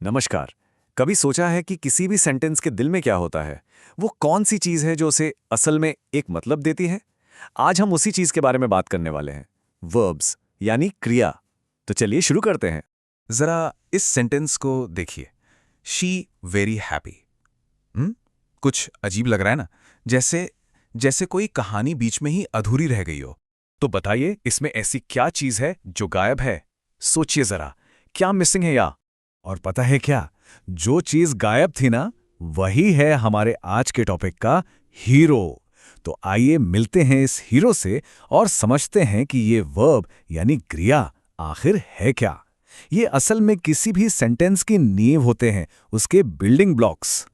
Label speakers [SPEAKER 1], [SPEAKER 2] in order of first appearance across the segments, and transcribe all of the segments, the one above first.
[SPEAKER 1] नमस्कार। कभी सोचा है कि किसी भी सेंटेंस के दिल में क्या होता है? वो कौन सी चीज है जो उसे असल में एक मतलब देती है? आज हम उसी चीज के बारे में बात करने वाले हैं। वर्ब्स यानी क्रिया। तो चलिए शुरू करते हैं।
[SPEAKER 2] जरा इस सेंटेंस को देखिए। She very happy. कुछ अजीब लग रहा है ना? जैसे जैसे कोई कहानी बीच में ही अधूरी रह गई हो।
[SPEAKER 1] तो बताइए, इसमें ऐसी क्या चीज है जो गायब है? सोचिए जरा, क्या मिसिंग है या? और पता है क्या, जो चीज गायब थी ना, वही है हमारे आज के टॉपिक का हीरो। तो आइए मिलते हैं इस हीरो से और समझते हैं कि ये वर्ब यानी क्रिया आखिर है क्या। ये असल में किसी भी सेंटेंस की नींव होते हैं, उसके बिल्डिंग ब्लॉक्स।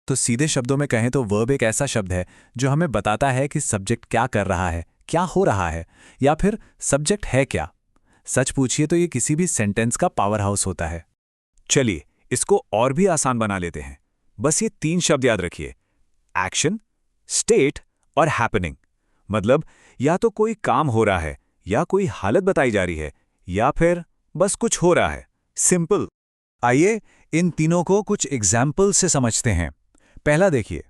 [SPEAKER 2] तो सीधे शब्दों में कहें तो वर्ब एक ऐसा शब्द है जो हमें बताता है कि सब्जेक्ट क्या कर रहा है, क्या हो रहा है, या फिर सब्जेक्ट है क्या। सच पूछिए तो ये किसी भी सेंटेंस का पावर हाउस होता है।
[SPEAKER 1] चलिए इसको और भी आसान बना लेते हैं। बस ये 3 शब्द याद रखिए, एक्शन, स्टेट और हैपनिंग। मतलब या तो कोई काम हो रहा है, या कोई हालत बताई जा रही है, या फिर बस कुछ हो रहा है। सिंपल।
[SPEAKER 2] आइए इन तीनों को कुछ एग्जाम्पल से समझते हैं। पहला देखिए,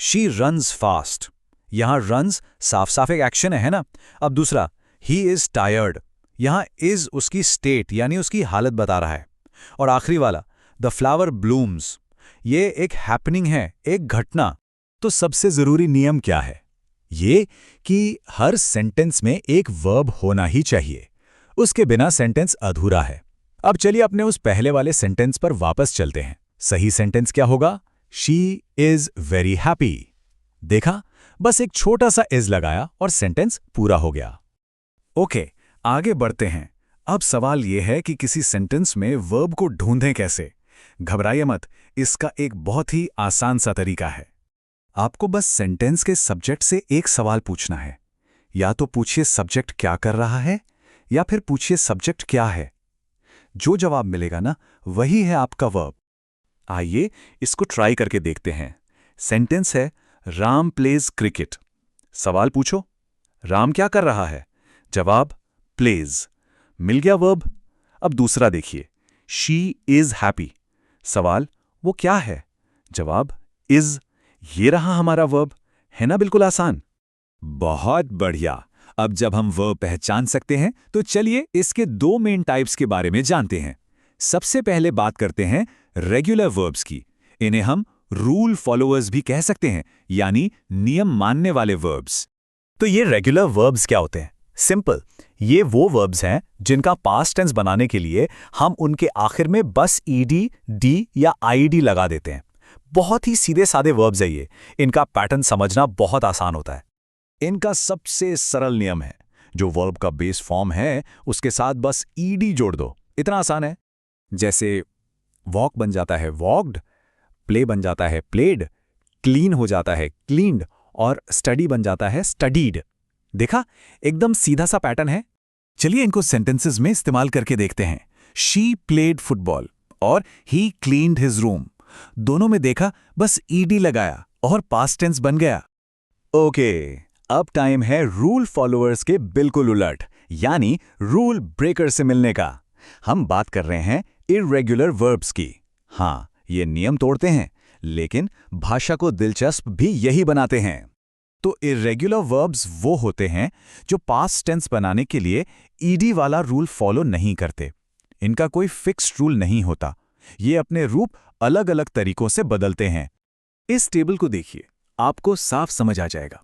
[SPEAKER 2] शी रन्स फास्ट। यहां रन्स साफ साफ एक एक्शन है ना। अब दूसरा, ही इज टायर्ड। यहां इज उसकी स्टेट यानी उसकी हालत बता रहा है। और आखिरी वाला, द फ्लावर ब्लूम्स, ये एक हैपनिंग है, एक घटना।
[SPEAKER 1] तो सबसे जरूरी नियम क्या है? ये कि हर सेंटेंस में एक वर्ब होना ही चाहिए। उसके बिना सेंटेंस अधूरा है। अब चलिए अपने उस पहले वाले सेंटेंस पर वापस चलते हैं। सही सेंटेंस क्या होगा? She is very happy. देखा, बस एक छोटा सा इज लगाया और सेंटेंस पूरा हो गया। ओके, आगे बढ़ते हैं। अब सवाल यह है कि किसी सेंटेंस में वर्ब को ढूंढें कैसे। घबराइए मत, इसका एक बहुत ही आसान सा तरीका है। आपको बस सेंटेंस के सब्जेक्ट से एक सवाल पूछना है। या तो पूछिए सब्जेक्ट क्या कर रहा है, या फिर पूछिए सब्जेक्ट क्या है। जो जवाब मिलेगा ना, वही है आपका वर्ब। आइए इसको ट्राई करके देखते हैं। सेंटेंस है, राम प्लेज क्रिकेट। सवाल पूछो, राम क्या कर रहा है? जवाब, प्लेज। मिल गया वर्ब। अब दूसरा देखिए, शी इज हैप्पी। सवाल, वो क्या है? जवाब, इज। ये रहा हमारा वर्ब। है ना बिल्कुल आसान? बहुत बढ़िया। अब जब हम वर्ब पहचान सकते हैं, तो चलिए इसके 2 मेन टाइप्स के बारे में जानते हैं। सबसे पहले बात करते हैं रेगुलर वर्ब्स की। इन्हें हम रूल फॉलोअर्स भी कह सकते हैं, यानी नियम मानने वाले वर्ब्स। तो ये रेगुलर वर्ब्स क्या होते हैं? सिंपल, ये वो वर्ब्स हैं जिनका पास्ट टेंस बनाने के लिए हम उनके आखिर में बस ईडी, डी या आईडी लगा देते हैं। बहुत ही सीधे सादे वर्ब्स है ये। इनका पैटर्न समझना बहुत आसान होता है। इनका सबसे सरल नियम है, जो वर्ब का बेस फॉर्म है उसके साथ बस ईडी जोड़ दो। इतना आसान है। जैसे वॉक बन जाता है वॉक्ड, प्ले बन जाता है प्लेड, क्लीन हो जाता है क्लीन्ड, और स्टडी बन जाता है स्टडीड। देखा, एकदम सीधा सा पैटर्न है। चलिए इनको सेंटेंसेस में इस्तेमाल करके देखते हैं। शी प्लेड फुटबॉल और ही क्लीन्ड हिज रूम। दोनों में देखा, बस ईडी लगाया और पास्ट टेंस बन गया। ओके, अब टाइम है रूल फॉलोअर्स के बिल्कुल उलट, यानी रूल ब्रेकर से मिलने का। हम बात कर रहे हैं इर्रेगुलर वर्ब्स की। हाँ, ये नियम तोड़ते हैं, लेकिन भाषा को दिलचस्प भी यही बनाते हैं। तो इर्रेगुलर वर्ब्स वो होते हैं जो पास्ट टेंस बनाने के लिए ईडी वाला रूल फॉलो नहीं करते। इनका कोई फिक्स्ड रूल नहीं होता। ये अपने रूप अलग अलग तरीकों से बदलते हैं। इस टेबल को देखिए, आपको साफ समझ आ जाएगा।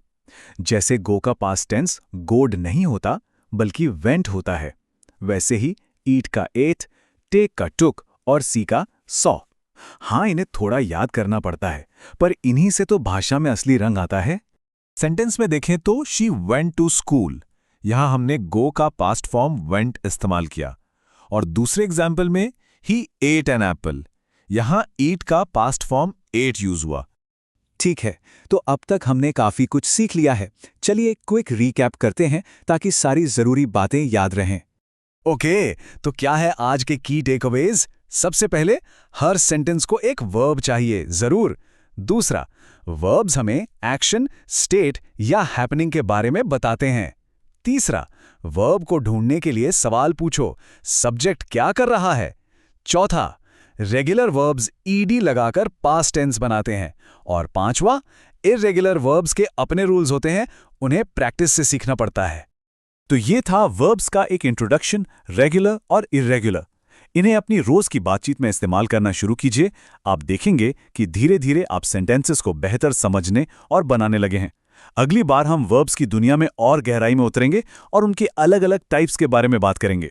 [SPEAKER 1] जैसे गो का पास्ट टेंस गोड नहीं होता, बल्कि वेंट होता है, वैसे ही ईट का एट, टेक का टुक और सी का सॉ। हाँ, इन्हें थोड़ा याद करना पड़ता है, पर इन्हीं से तो भाषा में असली रंग आता है। सेंटेंस में देखें तो शी वेंट टू स्कूल। यहां हमने गो का पास्ट फॉर्म वेंट इस्तेमाल किया। और दूसरे एग्जाम्पल में ही एट एन एप्पल। यहां ईट का पास्ट फॉर्म एट यूज हुआ। ठीक है, तो अब तक हमने काफी कुछ सीख लिया है। चलिए एक क्विक रीकैप करते हैं ताकि सारी जरूरी बातें याद रहें। ओके, तो क्या है आज के की टेकअवेज? सबसे पहले, हर सेंटेंस को एक वर्ब चाहिए जरूर। दूसरा, वर्ब्स हमें एक्शन, स्टेट या हैपनिंग के बारे में बताते हैं। तीसरा, वर्ब को ढूंढने के लिए सवाल पूछो, सब्जेक्ट क्या कर रहा है? चौथा,
[SPEAKER 2] रेगुलर वर्ब्स ईडी लगाकर पास्ट टेंस बनाते हैं। और पांचवा, इर्रेगुलर वर्ब्स के अपने रूल्स होते हैं, उन्हें प्रैक्टिस से सीखना पड़ता है।
[SPEAKER 1] तो ये था वर्ब्स का एक इंट्रोडक्शन, रेगुलर और इर्रेगुलर। इन्हें अपनी रोज की बातचीत में इस्तेमाल करना शुरू कीजिए। आप देखेंगे कि धीरे धीरे आप सेंटेंसेस को बेहतर समझने और बनाने लगे हैं। अगली बार हम वर्ब्स की दुनिया में और गहराई में उतरेंगे और उनके अलग अलग टाइप्स के बारे में बात करेंगे।